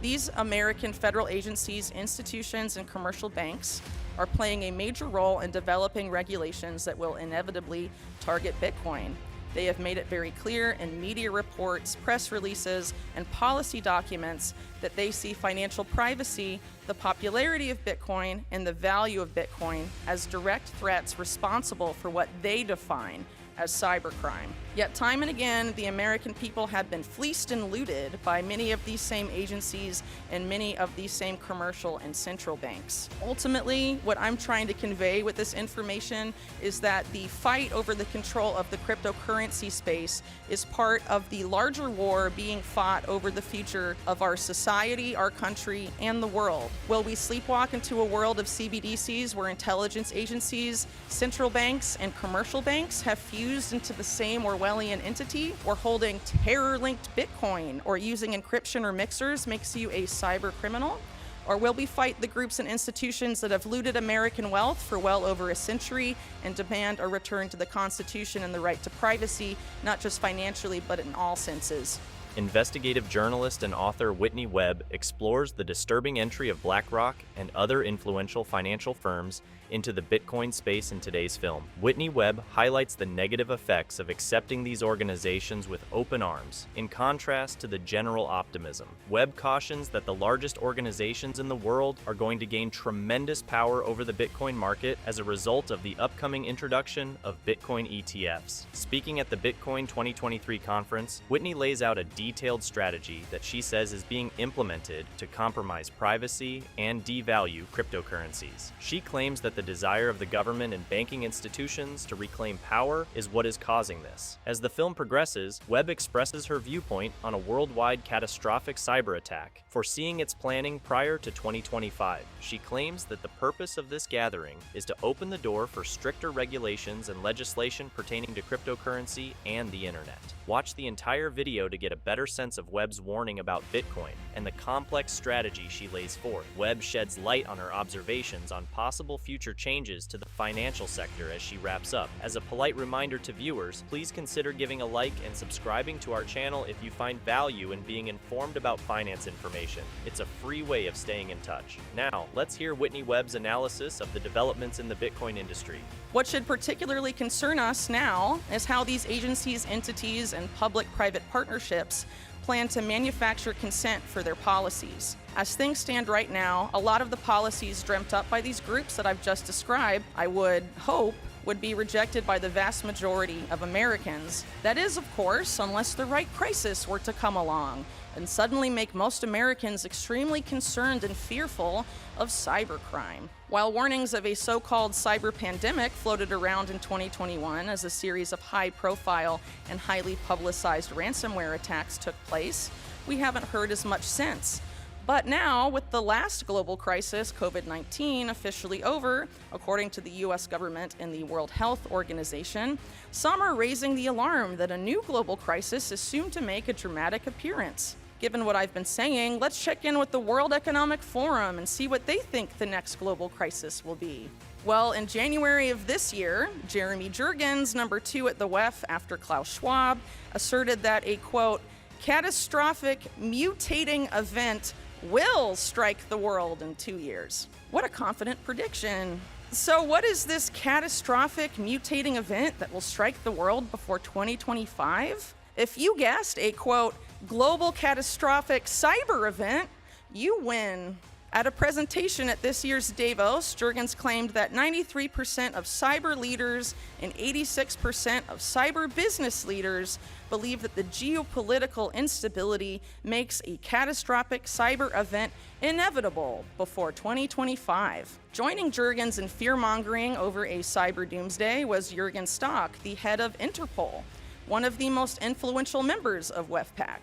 These American federal agencies, institutions, and commercial banks are playing a major role in developing regulations that will inevitably target Bitcoin. They have made it very clear in media reports, press releases, and policy documents that they see financial privacy, the popularity of Bitcoin, and the value of Bitcoin as direct threats responsible for what they define as cybercrime. Yet time and again, the American people have been fleeced and looted by many of these same agencies and many of these same commercial and central banks. Ultimately, what I'm trying to convey with this information is that the fight over the control of the cryptocurrency space is part of the larger war being fought over the future of our society, our country, and the world. Will we sleepwalk into a world of CBDCs where intelligence agencies, central banks, and commercial banks have fused into the same Orwellian entity, or holding terror-linked Bitcoin or using encryption or mixers makes you a cyber criminal? Or will we fight the groups and institutions that have looted American wealth for well over a century and demand a return to the Constitution and the right to privacy, not just financially, but in all senses? Investigative journalist and author Whitney Webb explores the disturbing entry of BlackRock and other influential financial firms into the Bitcoin space in today's film. Whitney Webb highlights the negative effects of accepting these organizations with open arms, in contrast to the general optimism. Webb cautions that the largest organizations in the world are going to gain tremendous power over the Bitcoin market as a result of the upcoming introduction of Bitcoin ETFs. Speaking at the Bitcoin 2023 conference, Whitney lays out a detailed strategy that she says is being implemented to compromise privacy and devalue cryptocurrencies. She claims that the desire of the government and banking institutions to reclaim power is what is causing this. As the film progresses, Webb expresses her viewpoint on a worldwide catastrophic cyber attack, foreseeing its planning prior to 2025. She claims that the purpose of this gathering is to open the door for stricter regulations and legislation pertaining to cryptocurrency and the internet. Watch the entire video to get a better sense of Webb's warning about Bitcoin and the complex strategy she lays forth. Webb sheds light on her observations on possible future changes to the financial sector as she wraps up. As a polite reminder to viewers, please consider giving a like and subscribing to our channel if you find value in being informed about finance information. It's a free way of staying in touch. Now, let's hear Whitney Webb's analysis of the developments in the Bitcoin industry. What should particularly concern us now is how these agencies, entities, and public-private partnerships plan to manufacture consent for their policies. As things stand right now, a lot of the policies dreamt up by these groups that I've just described, I would hope, would be rejected by the vast majority of Americans. That is, of course, unless the right crisis were to come along and suddenly make most Americans extremely concerned and fearful of cybercrime. While warnings of a so-called cyber pandemic floated around in 2021 as a series of high-profile and highly publicized ransomware attacks took place, we haven't heard as much since. But now, with the last global crisis, COVID-19, officially over, according to the US government and the World Health Organization, some are raising the alarm that a new global crisis is soon to make a dramatic appearance. Given what I've been saying, let's check in with the World Economic Forum and see what they think the next global crisis will be. Well, in January of this year, Jeremy Jurgens, number 2 at the WEF after Klaus Schwab, asserted that a, quote, catastrophic mutating event will strike the world in 2 years. What a confident prediction. So what is this catastrophic mutating event that will strike the world before 2025? If you guessed a, quote, global catastrophic cyber event, you win. At a presentation at this year's Davos, Jurgens claimed that 93% of cyber leaders and 86% of cyber business leaders believe that the geopolitical instability makes a catastrophic cyber event inevitable before 2025. Joining Jurgens in fear-mongering over a cyber doomsday was Jürgen Stock, the head of Interpol, one of the most influential members of WEFPAC.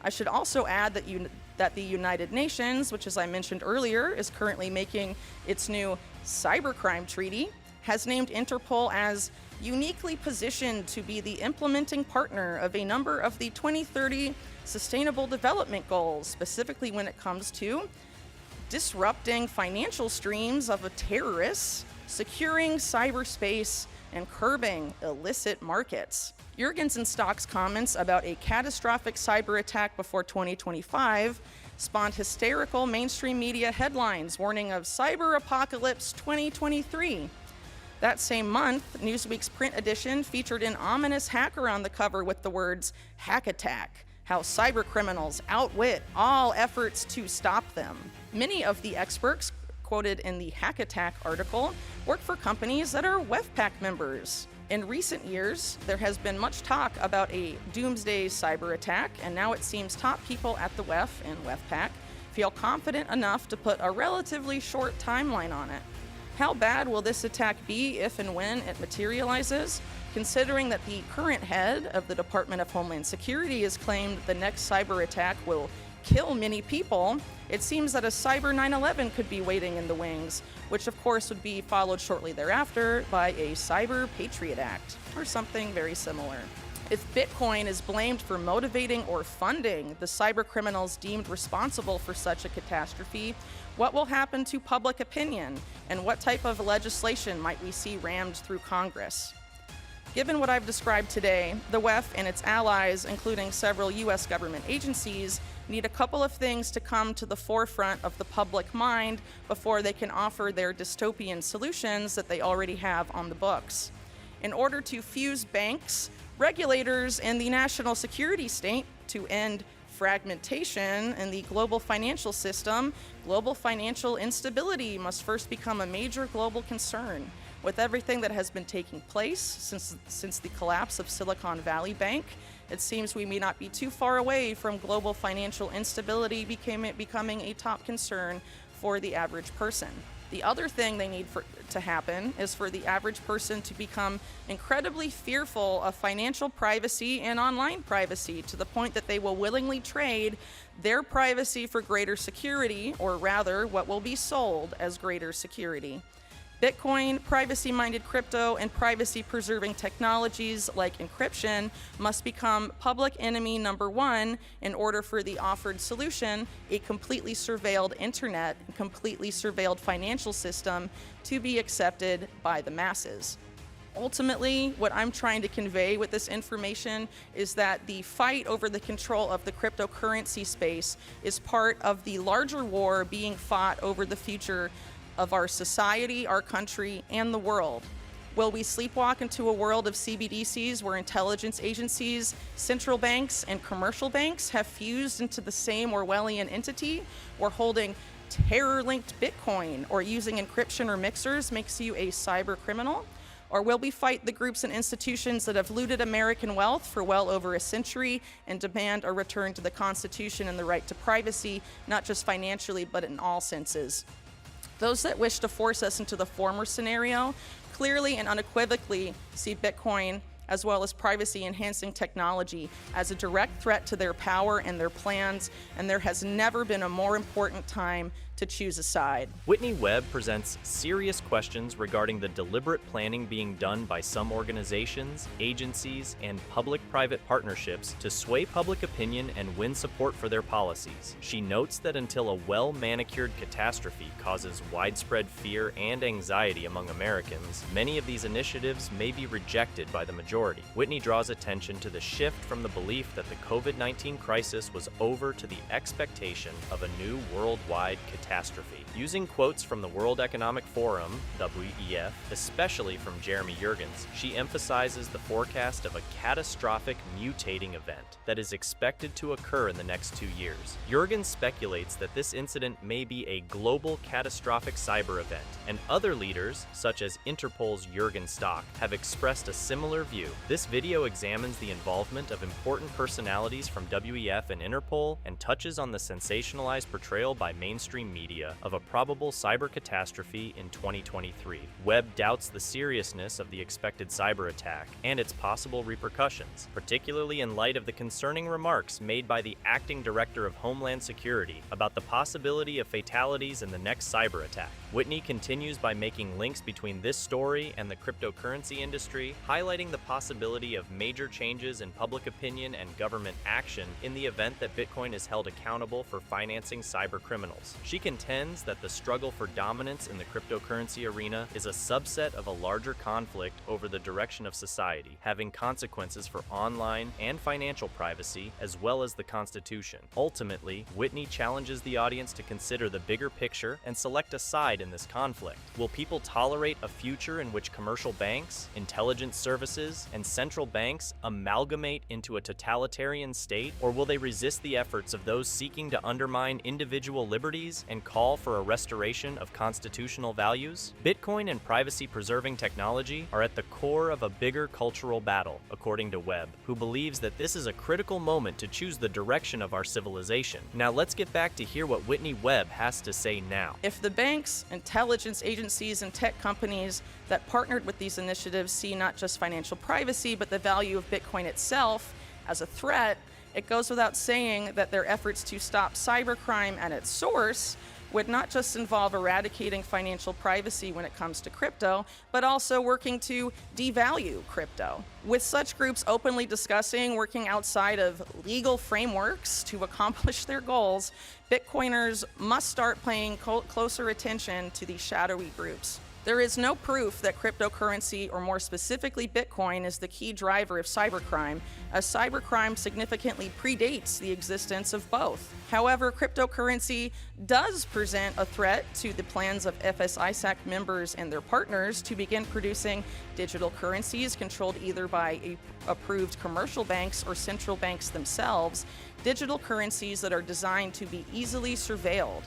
I should also add that the United Nations, which as I mentioned earlier, is currently making its new cybercrime treaty, has named Interpol as uniquely positioned to be the implementing partner of a number of the 2030 Sustainable Development Goals, specifically when it comes to disrupting financial streams of terrorists, securing cyberspace, and curbing illicit markets. Jurgens and Stock's comments about a catastrophic cyber attack before 2025 spawned hysterical mainstream media headlines warning of cyber apocalypse 2023. That same month, Newsweek's print edition featured an ominous hacker on the cover with the words, "Hack Attack, how cybercriminals outwit all efforts to stop them." Many of the experts quoted in the Hack Attack article work for companies that are WEFPAC members. In recent years, there has been much talk about a doomsday cyber attack, and now it seems top people at the WEF and WEFPAC feel confident enough to put a relatively short timeline on it. How bad will this attack be if and when it materializes? Considering that the current head of the Department of Homeland Security has claimed the next cyber attack will kill many people, it seems that a cyber 9/11 could be waiting in the wings, which of course would be followed shortly thereafter by a Cyber Patriot Act, or something very similar. If Bitcoin is blamed for motivating or funding the cyber criminals deemed responsible for such a catastrophe, what will happen to public opinion, and what type of legislation might we see rammed through Congress? Given what I've described today, the WEF and its allies, including several U.S. government agencies, need a couple of things to come to the forefront of the public mind before they can offer their dystopian solutions that they already have on the books. In order to fuse banks, regulators, and the national security state to end fragmentation in the global financial system, global financial instability must first become a major global concern. With everything that has been taking place since the collapse of Silicon Valley Bank, it seems we may not be too far away from global financial instability becoming a top concern for the average person. The other thing they need to happen is for the average person to become incredibly fearful of financial privacy and online privacy to the point that they will willingly trade their privacy for greater security, or rather, what will be sold as greater security. Bitcoin, privacy-minded crypto, and privacy-preserving technologies like encryption must become public enemy number one in order for the offered solution, a completely surveilled internet and completely surveilled financial system, to be accepted by the masses. Ultimately, what I'm trying to convey with this information is that the fight over the control of the cryptocurrency space is part of the larger war being fought over the future of our society, our country, and the world. Will we sleepwalk into a world of CBDCs where intelligence agencies, central banks, and commercial banks have fused into the same Orwellian entity, where holding terror-linked Bitcoin or using encryption or mixers makes you a cyber criminal? Or will we fight the groups and institutions that have looted American wealth for well over a century and demand a return to the Constitution and the right to privacy, not just financially, but in all senses? Those that wish to force us into the former scenario clearly and unequivocally see Bitcoin, as well as privacy-enhancing technology, as a direct threat to their power and their plans, and there has never been a more important time to choose a side. Whitney Webb presents serious questions regarding the deliberate planning being done by some organizations, agencies, and public-private partnerships to sway public opinion and win support for their policies. She notes that until a well-manicured catastrophe causes widespread fear and anxiety among Americans, many of these initiatives may be rejected by the majority. Whitney draws attention to the shift from the belief that the COVID-19 crisis was over to the expectation of a new worldwide catastrophe. Using quotes from the World Economic Forum, WEF, especially from Jeremy Jurgens, she emphasizes the forecast of a catastrophic mutating event that is expected to occur in the next 2 years. Jurgens speculates that this incident may be a global catastrophic cyber event, and other leaders, such as Interpol's Jürgen Stock, have expressed a similar view. This video examines the involvement of important personalities from WEF and Interpol and touches on the sensationalized portrayal by mainstream media of a probable cyber catastrophe in 2023. Webb doubts the seriousness of the expected cyber attack and its possible repercussions, particularly in light of the concerning remarks made by the acting director of Homeland Security about the possibility of fatalities in the next cyber attack. Whitney continues by making links between this story and the cryptocurrency industry, highlighting the possibility of major changes in public opinion and government action in the event that Bitcoin is held accountable for financing cyber criminals. She contends that the struggle for dominance in the cryptocurrency arena is a subset of a larger conflict over the direction of society, having consequences for online and financial privacy, as well as the Constitution. Ultimately, Whitney challenges the audience to consider the bigger picture and select a side in this conflict. Will people tolerate a future in which commercial banks, intelligence services, and central banks amalgamate into a totalitarian state, or will they resist the efforts of those seeking to undermine individual liberties and call for a restoration of constitutional values? Bitcoin and privacy-preserving technology are at the core of a bigger cultural battle, according to Webb, who believes that this is a critical moment to choose the direction of our civilization. Now let's get back to hear what Whitney Webb has to say now. If the banks, intelligence agencies, and tech companies that partnered with these initiatives see not just financial privacy, but the value of Bitcoin itself as a threat, it goes without saying that their efforts to stop cybercrime at its source would not just involve eradicating financial privacy when it comes to crypto, but also working to devalue crypto. With such groups openly discussing working outside of legal frameworks to accomplish their goals, Bitcoiners must start paying closer attention to these shadowy groups. There is no proof that cryptocurrency, or more specifically Bitcoin, is the key driver of cybercrime, as cybercrime significantly predates the existence of both. However, cryptocurrency does present a threat to the plans of FSISAC members and their partners to begin producing digital currencies controlled either by approved commercial banks or central banks themselves, digital currencies that are designed to be easily surveilled.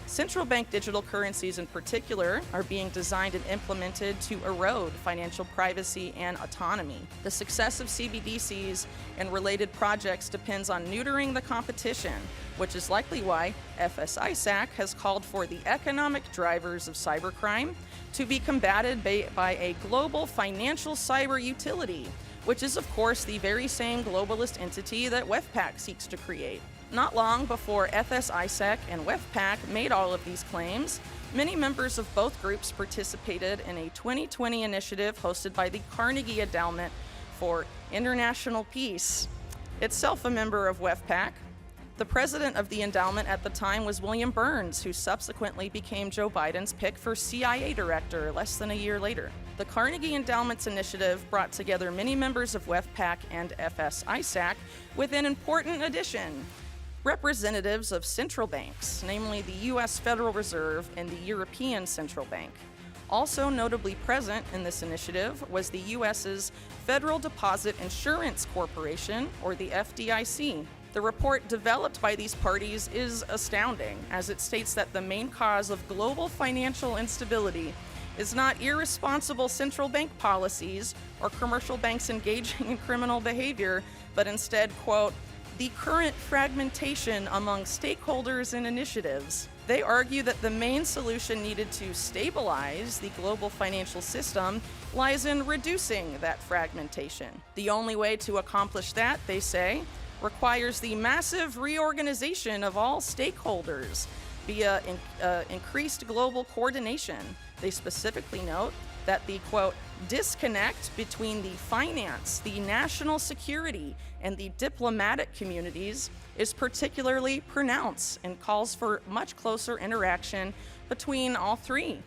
Central bank digital currencies in particular are being designed and implemented to erode financial privacy and autonomy. The success of CBDCs and related projects depends on neutering the competition, which is likely why FSISAC has called for the economic drivers of cybercrime to be combated by a global financial cyber utility, which is of course the very same globalist entity that WEFPAC seeks to create. Not long before FSISAC and WEFPAC made all of these claims, many members of both groups participated in a 2020 initiative hosted by the Carnegie Endowment for International Peace, itself a member of WEFPAC. The president of the endowment at the time was William Burns, who subsequently became Joe Biden's pick for CIA director less than a year later. The Carnegie Endowment's initiative brought together many members of WEFPAC and FSISAC with an important addition: representatives of central banks, namely the U.S. Federal Reserve and the European Central Bank. Also notably present in this initiative was the U.S.'s Federal Deposit Insurance Corporation, or the FDIC. The report developed by these parties is astounding, as it states that the main cause of global financial instability is not irresponsible central bank policies or commercial banks engaging in criminal behavior, but instead, quote, the current fragmentation among stakeholders and initiatives. They argue that the main solution needed to stabilize the global financial system lies in reducing that fragmentation. The only way to accomplish that, they say, requires the massive reorganization of all stakeholders via increased global coordination. They specifically note that the, quote, disconnect between the finance, the national security, and the diplomatic communities is particularly pronounced and calls for much closer interaction between all three.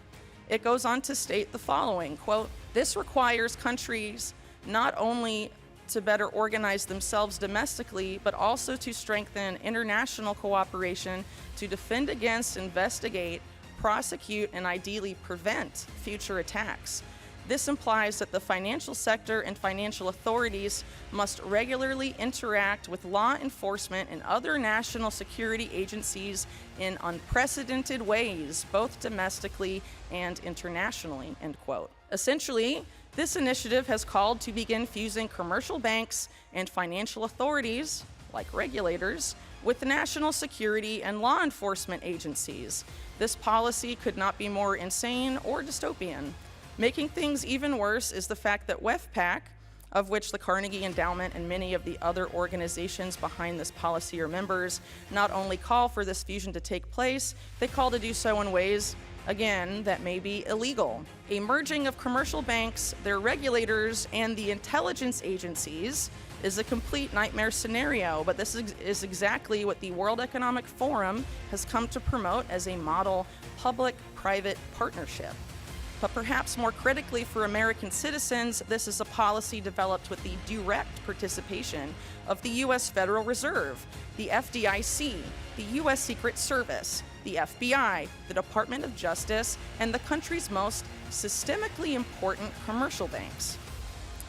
It goes on to state the following, quote, this requires countries not only to better organize themselves domestically, but also to strengthen international cooperation to defend against, investigate, prosecute, and ideally prevent future attacks. This implies that the financial sector and financial authorities must regularly interact with law enforcement and other national security agencies in unprecedented ways, both domestically and internationally, end quote. Essentially, this initiative has called to begin fusing commercial banks and financial authorities, like regulators, with national security and law enforcement agencies. This policy could not be more insane or dystopian. Making things even worse is the fact that WEFPAC, of which the Carnegie Endowment and many of the other organizations behind this policy or members, not only call for this fusion to take place, they call to do so in ways, again, that may be illegal. A merging of commercial banks, their regulators, and the intelligence agencies is a complete nightmare scenario, but this is exactly what the World Economic Forum has come to promote as a model public-private partnership. But perhaps more critically for American citizens, this is a policy developed with the direct participation of the U.S. Federal Reserve, the FDIC, the U.S. Secret Service, the FBI, the Department of Justice, and the country's most systemically important commercial banks.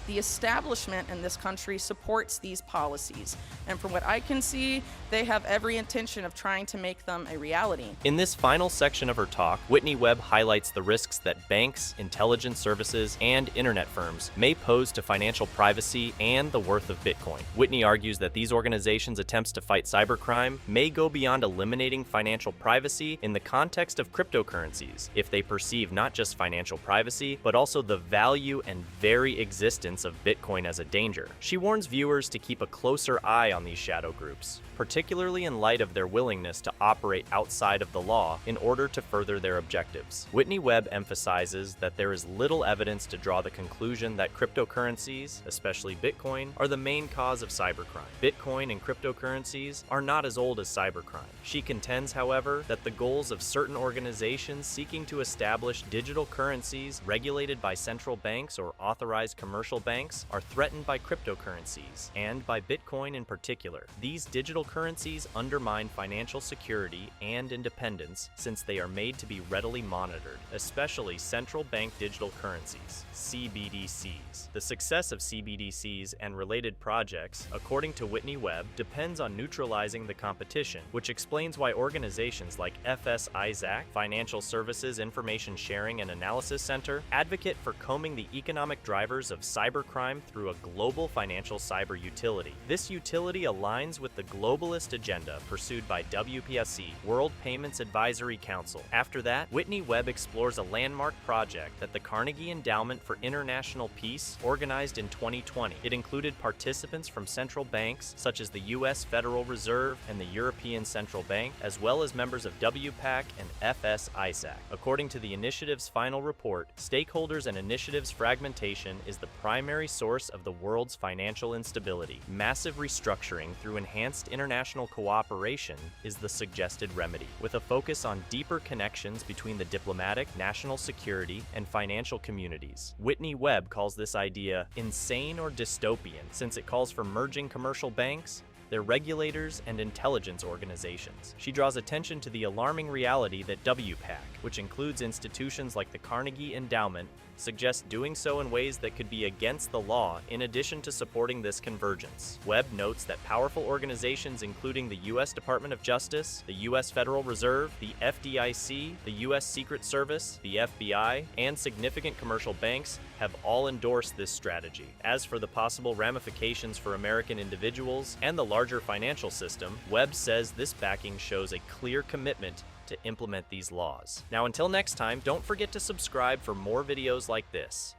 The establishment in this country supports these policies, and from what I can see, they have every intention of trying to make them a reality. In this final section of her talk, Whitney Webb highlights the risks that banks, intelligence services, and internet firms may pose to financial privacy and the worth of Bitcoin. Whitney argues that these organizations' attempts to fight cybercrime may go beyond eliminating financial privacy in the context of cryptocurrencies if they perceive not just financial privacy, but also the value and very existence of Bitcoin as a danger. She warns viewers to keep a closer eye on these shadow groups, particularly in light of their willingness to operate outside of the law in order to further their objectives. Whitney Webb emphasizes that there is little evidence to draw the conclusion that cryptocurrencies, especially Bitcoin, are the main cause of cybercrime. Bitcoin and cryptocurrencies are not as old as cybercrime. She contends, however, that the goals of certain organizations seeking to establish digital currencies regulated by central banks or authorized commercial banks are threatened by cryptocurrencies, and by Bitcoin in particular. These digital currencies undermine financial security and independence since they are made to be readily monitored, especially central bank digital currencies, CBDCs. The success of CBDCs and related projects, according to Whitney Webb, depends on neutralizing the competition, which explains why organizations like FS-ISAC, Financial Services Information Sharing and Analysis Center, advocate for combing the economic drivers of cybercrime through a global financial cyber utility. This utility aligns with the globalist agenda pursued by WPSC, World Payments Advisory Council. After that, Whitney Webb explores a landmark project that the Carnegie Endowment for International Peace organized in 2020. It included participants from central banks such as the U.S. Federal Reserve and the European Central Bank, as well as members of WPAC and FS-ISAC. According to the initiative's final report, stakeholders and initiatives fragmentation is the primary source of the world's financial instability. Massive restructuring through enhanced international cooperation is the suggested remedy, with a focus on deeper connections between the diplomatic, national security, and financial communities. Whitney Webb calls this idea insane or dystopian, since it calls for merging commercial banks, their regulators, and intelligence organizations. She draws attention to the alarming reality that WPAC, which includes institutions like the Carnegie Endowment, suggests doing so in ways that could be against the law in addition to supporting this convergence. Webb notes that powerful organizations including the U.S. Department of Justice, the U.S. Federal Reserve, the FDIC, the U.S. Secret Service, the FBI, and significant commercial banks have all endorsed this strategy. As for the possible ramifications for American individuals and the larger financial system, Webb says this backing shows a clear commitment to implement these laws. Now, until next time, don't forget to subscribe for more videos like this.